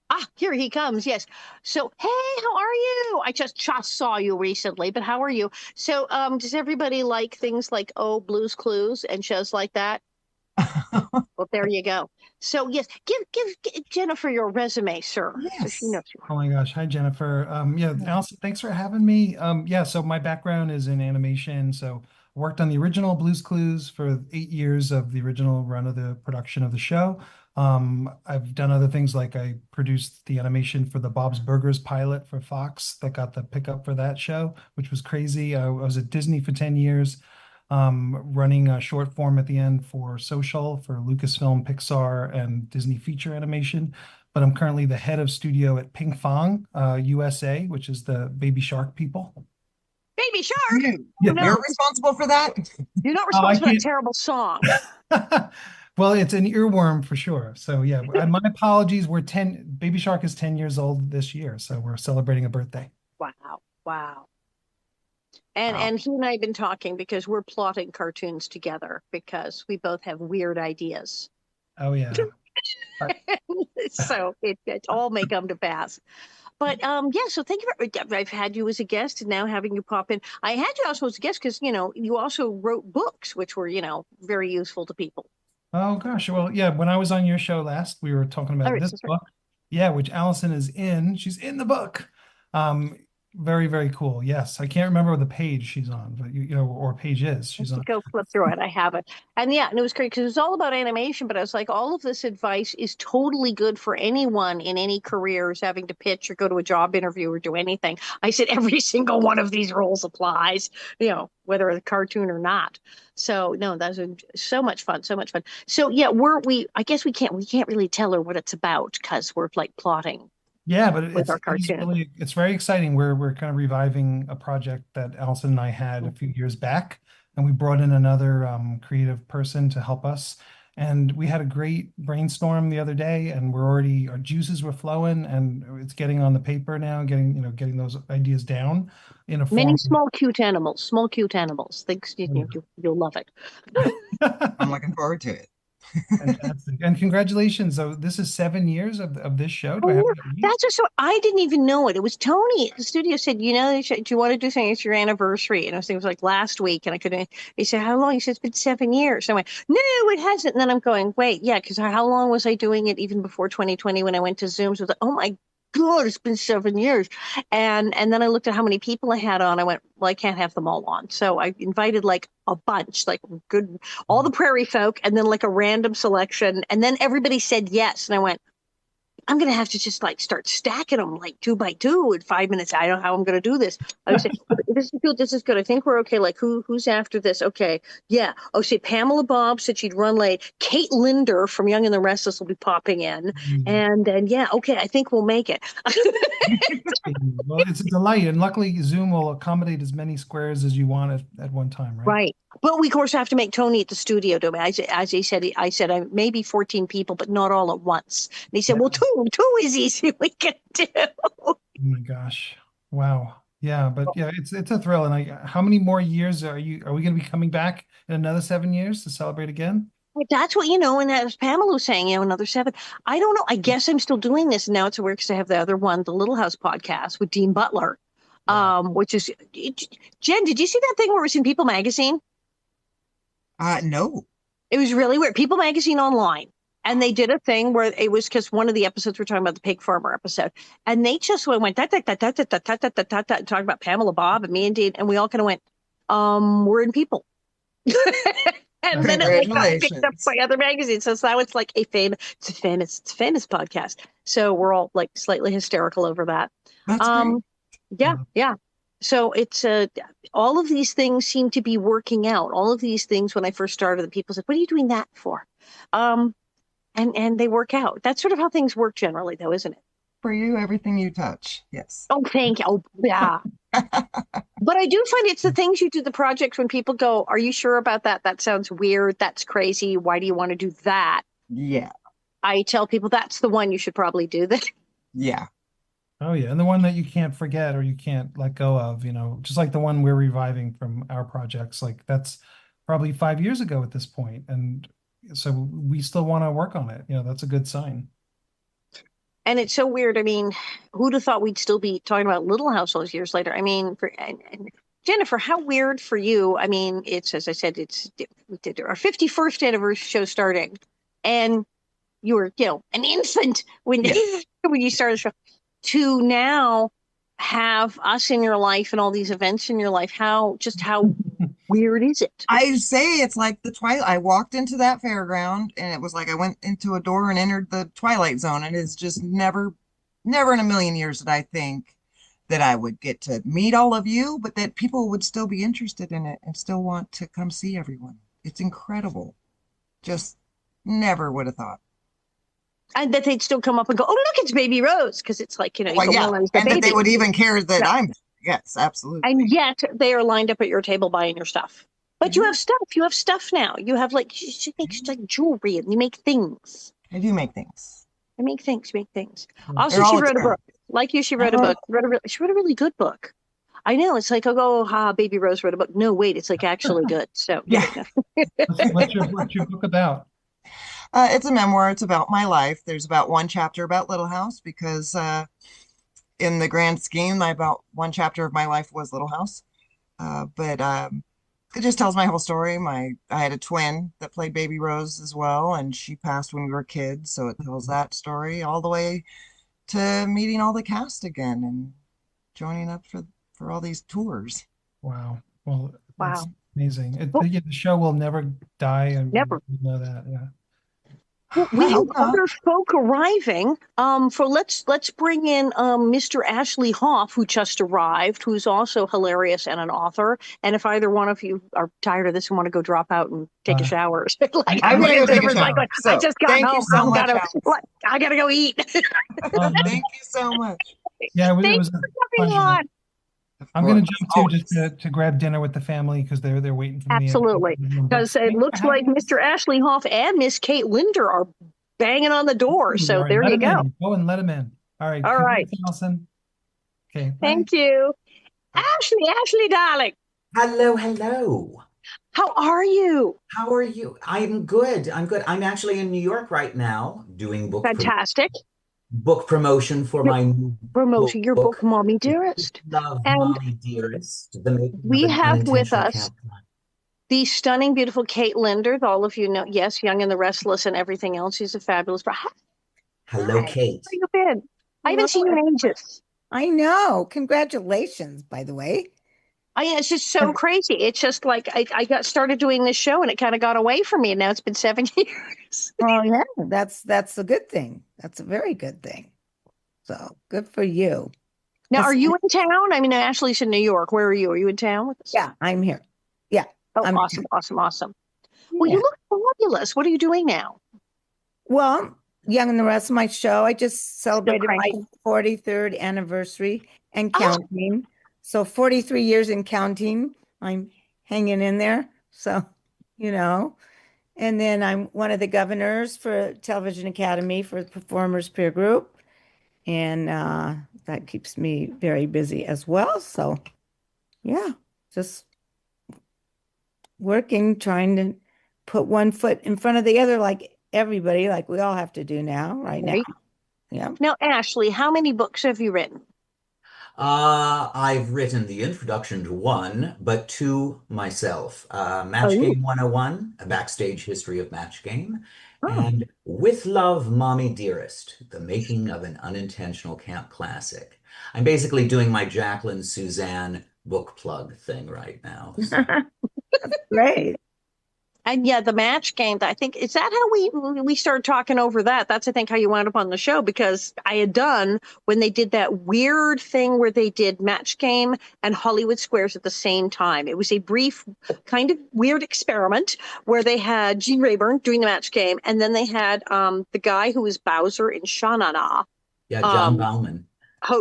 Ah, here he comes. Yes. So, hey, how are you? I just saw you recently, but how are you? So, does everybody like things like Blue's Clues and shows like that? Well, there you go. So, yes, give Jennifer your resume, sir, so she Yes. knows you. Oh my gosh. Hi, Jennifer. Yeah, Alison, thanks for having me. Yeah, so my background is in animation. So I worked on the original Blue's Clues for 8 years of the original run of the production of the show. I've done other things like I produced the animation for the Bob's Burgers pilot for Fox that got the pickup for that show, which was crazy. I was at Disney for 10 years, running a short form at the end for Social for Lucasfilm, Pixar, and Disney feature animation. But I'm currently the head of studio at Ping Fong, USA, which is the Baby Shark people. Baby Shark. You're No, responsible for that? you're not Oh, I responsible for that can't. terrible song. Well, it's an earworm for sure. So yeah, my apologies. Baby Shark is 10 years old this year, so we're celebrating a birthday. Wow, wow. Wow. And he and I have been talking because we're plotting cartoons together because we both have weird ideas. Oh yeah. So it all may come to pass. But yeah, so thank you I've had you as a guest and now having you pop in. I had you also as a guest because, you also wrote books, which were, very useful to people. Oh gosh. Well, yeah, when I was on your show last, we were talking All about right, this that's right. book. Yeah, which Allison is in. She's in the book. Very, very cool. Yes. I can't remember the page she's on, but or page is. She's on. Go flip through it. I have it. And yeah, and it was great because it was all about animation, but I was like, all of this advice is totally good for anyone in any careers having to pitch or go to a job interview or do anything. I said every single one of these rules applies, whether a cartoon or not. So no, that's so much fun, so much fun. So yeah, I guess we can't really tell her what it's about because we're like plotting. Yeah, but With our cartoon. it's very exciting. We're kind of reviving a project that Alison and I had a few years back, and we brought in another creative person to help us. And we had a great brainstorm the other day, and our juices were flowing, and it's getting on the paper now, getting those ideas down in a Many form. small cute animals, Thanks, you'll love it. I'm looking forward to it. Fantastic. And congratulations. So this is 7 years of this show. Do I Oh, have yeah. That's just so I didn't even know it. It was Tony at the studio said, do you want to do something? It's your anniversary. And I was thinking it was like last week. And I couldn't, he said, how long? He said, it's been 7 years. So I went, no, it hasn't. And then I'm going, wait, yeah, because how long was I doing it even before 2020 when I went to Zooms? I was like, oh my God, it's been 7 years. And then I looked at how many people I had on. I went, well, I can't have them all on. So I invited like a bunch, like all the prairie folk, and then like a random selection. And then everybody said yes. And I went, I'm going to have to just like start stacking them like 2 by 2 in 5 minutes. I don't know how I'm going to do this. I was saying, this is good. This is good. I think we're okay. Like who's after this? Okay. Yeah. Oh, see, Pamela Bob said she'd run late. Kate Linder from Young and the Restless will be popping in. And yeah, okay. I think we'll make it. Well, it's a delight. And luckily Zoom will accommodate as many squares as you want at one time, right? Right. But we, of course, have to make Tony at the studio do it. As he said, I said, maybe 14 people, but not all at once. And he said, well, two is easy. We can do. Oh my gosh. Wow. Yeah. But yeah, it's a thrill. And how many more years are we going to be coming back in another 7 years to celebrate again? That's what, and as Pamela was saying, another 7. I don't know. I guess I'm still doing this. And now it's weird because I have the other one, the Little House podcast with Dean Butler, which is, Jen, did you see that thing where it was in People Magazine? No. It was really weird. People Magazine online. And they did a thing where it was because one of the episodes we're talking about the pig farmer episode. And they just went talking about Pamela Bob and me and Dean. And we all kind of went, we're in People. And then it got picked up by other magazines. So now it's like it's a famous podcast. So we're all like slightly hysterical over that. That's great. Yeah. So it's all of these things seem to be working out. All of these things, when I first started, the people said, "What are you doing that for?" And they work out. That's sort of how things work generally, though, isn't it? For you, everything you touch. Yes. Oh, thank you. Oh, yeah. But I do find it's the things you do, the projects when people go, "Are you sure about that? That sounds weird. That's crazy. Why do you want to do that?" Yeah. I tell people that's the one you should probably do. That. Yeah. Oh yeah, and the one that you can't forget or you can't let go of, just like the one we're reviving from our projects, like that's probably 5 years ago at this point, and so we still want to work on it. That's a good sign. And it's so weird. I mean, who'd have thought we'd still be talking about Little House all these years later? I mean, and Jennifer, how weird for you. I mean, it's, as I said, we did our 51st anniversary show starting, and you were, an infant when when you started the show, to now have us in your life and all these events in your life. How weird is it? I say it's like the Twilight. I walked into that fairground and it was like I went into a door and entered the Twilight Zone. And it's just never in a million years did I think that I would get to meet all of you, but that people would still be interested in it and still want to come see everyone. It's incredible. Just never would have thought. And that they'd still come up and go, "Oh, look, it's Baby Rose," because it's like, Well, yeah, and that they would even care that I'm. Yes, absolutely. And yet they are lined up at your table buying your stuff. But you have stuff. You have stuff now. You have you make like jewelry and you make things. I do make things. I make things. Make things. Also, she wrote a book. Like you, she wrote a book. She wrote a really good book. I know. It's like, Baby Rose wrote a book. No, wait, it's like actually good. So yeah. What's your book about? It's a memoir. It's about my life. There's about one chapter about Little House because in the grand scheme, about one chapter of my life was Little House. But it just tells my whole story. I had a twin that played Baby Rose as well, and she passed when we were kids. So it tells that story all the way to meeting all the cast again and joining up for all these tours. Wow. Well, wow. That's amazing. The show will never die. And never. You know that. Yeah. Well, we have other folk arriving. Let's bring in Mr. Ashley Hoff, who just arrived, who's also hilarious and an author. And if either one of you are tired of this and want to go drop out and take a shower, I'm gonna go take a shower. I just got home. You so much, I gotta go eat. Thank you so much. Yeah, it Thanks was for coming on. I'm going to jump too, just to grab dinner with the family because they're waiting for me. Absolutely, because it looks like Mr. Ashley Hoff and Miss Kate Linder are banging on the door. So there you go. Go and let them in. All right. All right, Alison. Okay. Thank you, Ashley, darling. Hello. How are you? How are you? I'm good. I'm actually in New York right now doing book promotion for my new your book, Mommy Dearest. Love, Mommy Dearest. We have with us the stunning, beautiful Kate Linder. All of you know, yes, Young and the Restless and everything else. She's a fabulous. Hello, Kate. How you been? I haven't seen you in ages. I know. Congratulations, by the way. It's just so crazy. It's just like I got started doing this show and it kind of got away from me, and now it's been 7 years. Oh yeah, that's a good thing. That's a very good thing. So good for you. Now, are you in town? I mean, Ashley's in New York. Where are you? Are you in town with us? Yeah, I'm here. Yeah. Oh, awesome. Well, you look fabulous. What are you doing now? Well, Young and the Rest of my show. I just celebrated my 43rd anniversary and counting. So 43 years and counting. I'm hanging in there. So, and then I'm one of the governors for Television Academy for the Performers Peer Group. And that keeps me very busy as well. So, yeah, just working, trying to put one foot in front of the other like everybody, like we all have to do now, right now. Yeah. Now, Ashley, how many books have you written? I've written the introduction to one, but two myself. Match Game 101, a backstage history of Match Game, and With Love, Mommy Dearest, the making of an unintentional camp classic. I'm basically doing my Jacqueline Suzanne book plug thing right now. So. Great. And yeah, the Match Game, I think, is that how we started talking over that? That's, I think, how you wound up on the show, because I had done when they did that weird thing where they did Match Game and Hollywood Squares at the same time. It was a brief, kind of weird experiment where they had Gene Rayburn doing the Match Game, and then they had the guy who was Bowser in Sha-Na-Na. Yeah, John Bauman.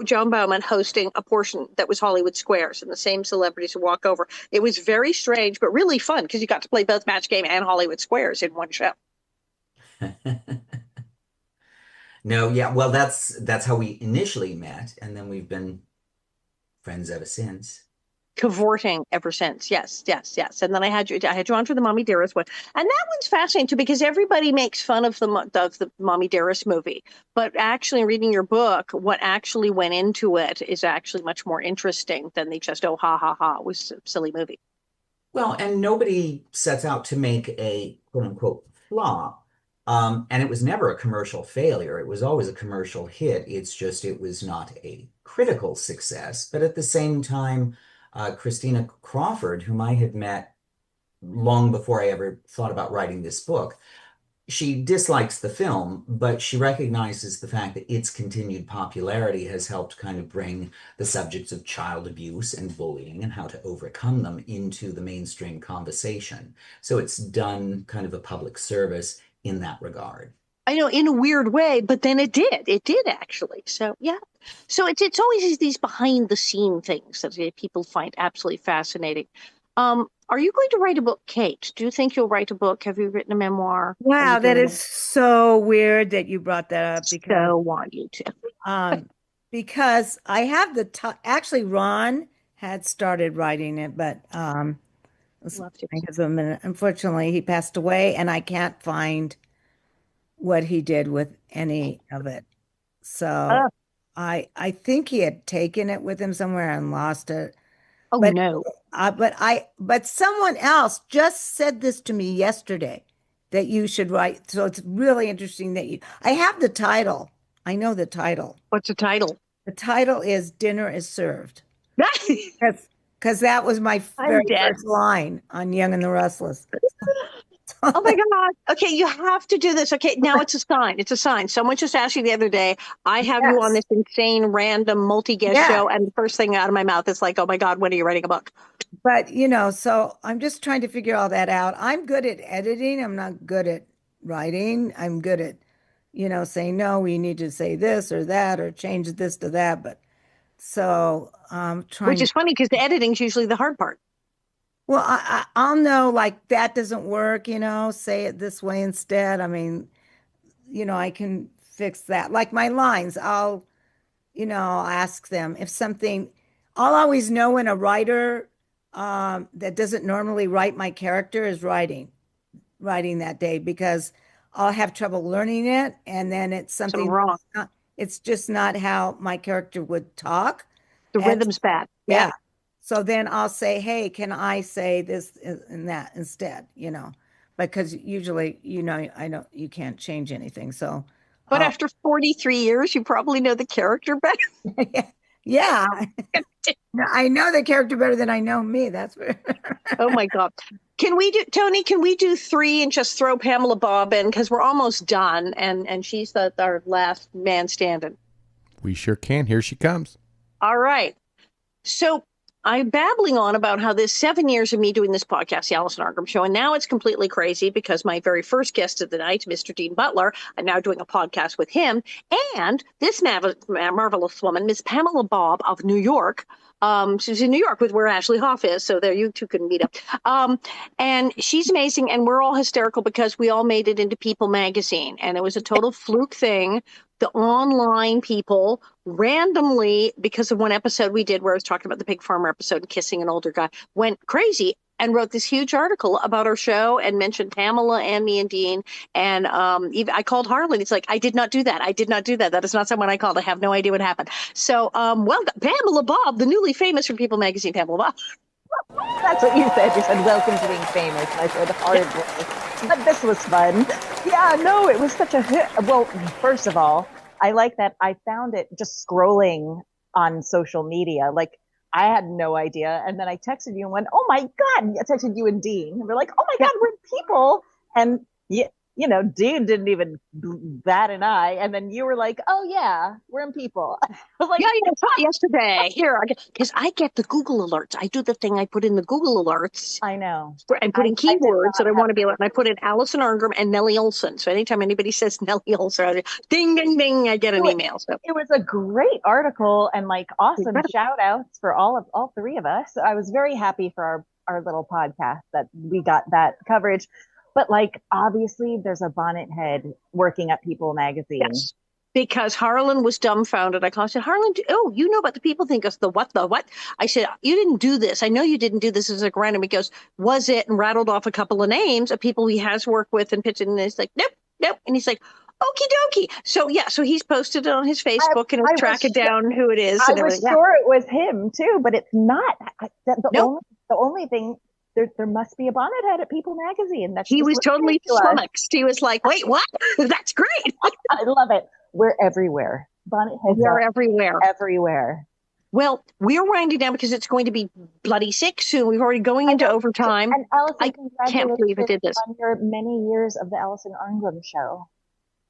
Joan Bauman hosting a portion that was Hollywood Squares, and the same celebrities would walk over. It was very strange, but really fun because you got to play both Match Game and Hollywood Squares in one show. No, yeah, well, that's how we initially met, and then we've been friends ever since. Cavorting ever since. Yes, yes, yes. And then I had you on for the Mommy Dearest one, and that one's fascinating too because everybody makes fun of the Mommy Dearest movie, but actually reading your book, what actually went into it is actually much more interesting than the just oh ha ha ha, it was a silly movie. Well, and nobody sets out to make a quote unquote flop. And it was never a commercial failure. It was always a commercial hit. It's just it was not a critical success. But at the same time, Christina Crawford, whom I had met long before I ever thought about writing this book, she dislikes the film, but she recognizes the fact that its continued popularity has helped kind of bring the subjects of child abuse and bullying and how to overcome them into the mainstream conversation. So it's done kind of a public service in that regard. I know, in a weird way, but then it did. It did actually. So yeah. So it's always these behind the scene things that people find absolutely fascinating. Are you going to write a book, Kate? Do you think you'll write a book? Have you written a memoir? Wow, that is so weird that you brought that up because so want you to. Because I have actually Ron had started writing it, but unfortunately he passed away and I can't find what he did with any of it. So I think he had taken it with him somewhere and lost it. Oh no. But someone else just said this to me yesterday that you should write. So it's really interesting that I have the title. I know the title. What's the title? The title is Dinner is Served. Because that was my very first line on Young and the Restless. Oh my God. Okay, you have to do this. Okay, now it's a sign. It's a sign. Someone just asked you the other day, I have you on this insane, random, multi-guest show, and the first thing out of my mouth is like, oh my God, when are you writing a book? But, so I'm just trying to figure all that out. I'm good at editing. I'm not good at writing. I'm good at, saying, no, we need to say this or that or change this to that. But so I'm trying. Which is funny because the editing is usually the hard part. Well, I'll know like that doesn't work, say it this way instead. I mean, I can fix that. Like my lines, I'll ask them if something, I'll always know when a writer that doesn't normally write my character is writing that day because I'll have trouble learning it. And then it's something wrong. It's just not how my character would talk. The rhythm's bad. Yeah. So then I'll say, hey, can I say this and that instead, because usually, I know you can't change anything. So, but after 43 years, you probably know the character better. Yeah. I know the character better than I know me. That's what. Oh my God. Tony, can we do 3 and just throw Pamela Bob in? Because we're almost done. And she's our last man standing. We sure can. Here she comes. All right. So I'm babbling on about how this 7 years of me doing this podcast, the Alison Arngrim Show, and now it's completely crazy because my very first guest of the night, Mr. Dean Butler, I'm now doing a podcast with him, and this marvelous woman, Miss Pamela Bob of New York. She's in New York with where Ashley Hoff is, so there you two can meet up. And she's amazing, and we're all hysterical because we all made it into People magazine, and it was a total fluke thing. The online people randomly, because of one episode we did where I was talking about the pig farmer episode and kissing an older guy, went crazy and wrote this huge article about our show and mentioned Pamela and me and Dean. And even I called Harlan. He's like, I did not do that. I did not do that. That is not someone I called. I have no idea what happened. So, Pamela Bob, the newly famous from People magazine, Pamela Bob. That's what you said. You said, welcome to being famous. And I said, hardly. But this was fun. Yeah, no, it was such a hit. Well, first of all, I like that I found it just scrolling on social media. Like, I had no idea. And then I texted you and went, oh my God. I texted you and Dean. And we're like, oh my God, we're People. And you know, Dean didn't even bat an eye. And then you were like, oh, yeah, we're in people. I was like, Yeah, I saw it yesterday. Here, because I get the Google alerts. I do the thing. I put in the Google alerts. I know. I'm putting I did keywords not that I have want to be able. And I put in Alison Arngrim and Nellie Olson. So anytime anybody says Nellie Olson, I ding, ding, ding, I get an email. So it was a great article and like awesome Incredible. shout outs for all three of us. I was very happy for our little podcast that we got that coverage. But like, obviously, there's a bonnet head working at People magazine. Yes. Because Harlan was dumbfounded. I said, Harlan, oh, you know about the People thing. Goes, the what? I said, you didn't do this. I know you didn't do this as a random. He goes, was it? And rattled off a couple of names of people he has worked with and pitched it. And he's like, nope. And he's like, okie dokie. So yeah, so he's posted it on his Facebook and is tracking down who it is. I was sure it was him too, but it's not. The only thing. There must be a bonnet head at People magazine. He was totally flummoxed. He was like, wait, what? That's great. I love it. We're everywhere. Bonnet heads are everywhere. Everywhere. Well, we're winding down because it's going to be bloody sick soon. We're already going into overtime. And Alison, I can't believe it did this. On your many years of the Alison Arngrim show.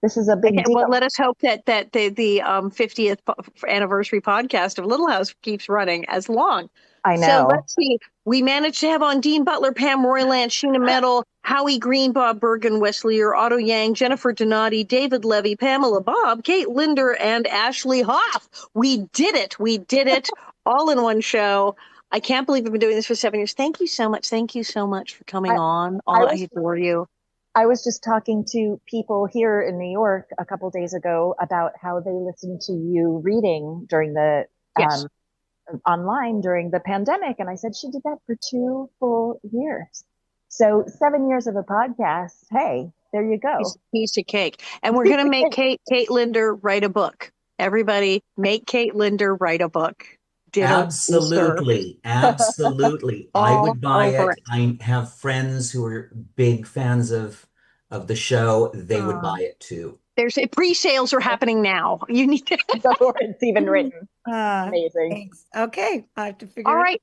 This is a big deal. Well, let us hope that the 50th anniversary podcast of Little House keeps running as long. I know. So let's see. We managed to have on Dean Butler, Pam Royland, Sheena Metal, Howie Green, Bob Bergen, Wesley, Otto Yang, Jennifer Donati, David Levy, Pamela Bob, Kate Linder, and Ashley Hoff. We did it. We did it all in one show. I can't believe we've been doing this for 7 years. Thank you so much. Thank you so much for coming on. I adore you. I was just talking to people here in New York a couple of days ago about how they listened to you reading during the online during the pandemic. And I said, she did that for 2 full years. So 7 years of a podcast. Hey, there you go. Piece of cake. And we're going to make Kate Linder write a book. Everybody make Kate Linder write a book. Absolutely. Absolutely. I would buy it. I have friends who are big fans of the show. They would buy it too. There's pre-sales are happening now. You need to it's even written. Amazing. Thanks. Okay. I have to figure All right.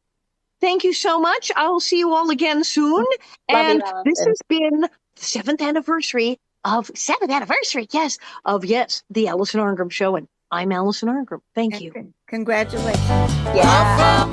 Thank you so much. I will see you all again soon. And this has been the 7th anniversary, the Alison Arngrim Show. And I'm Alison Arngrim. Thank you. Congratulations. Yeah.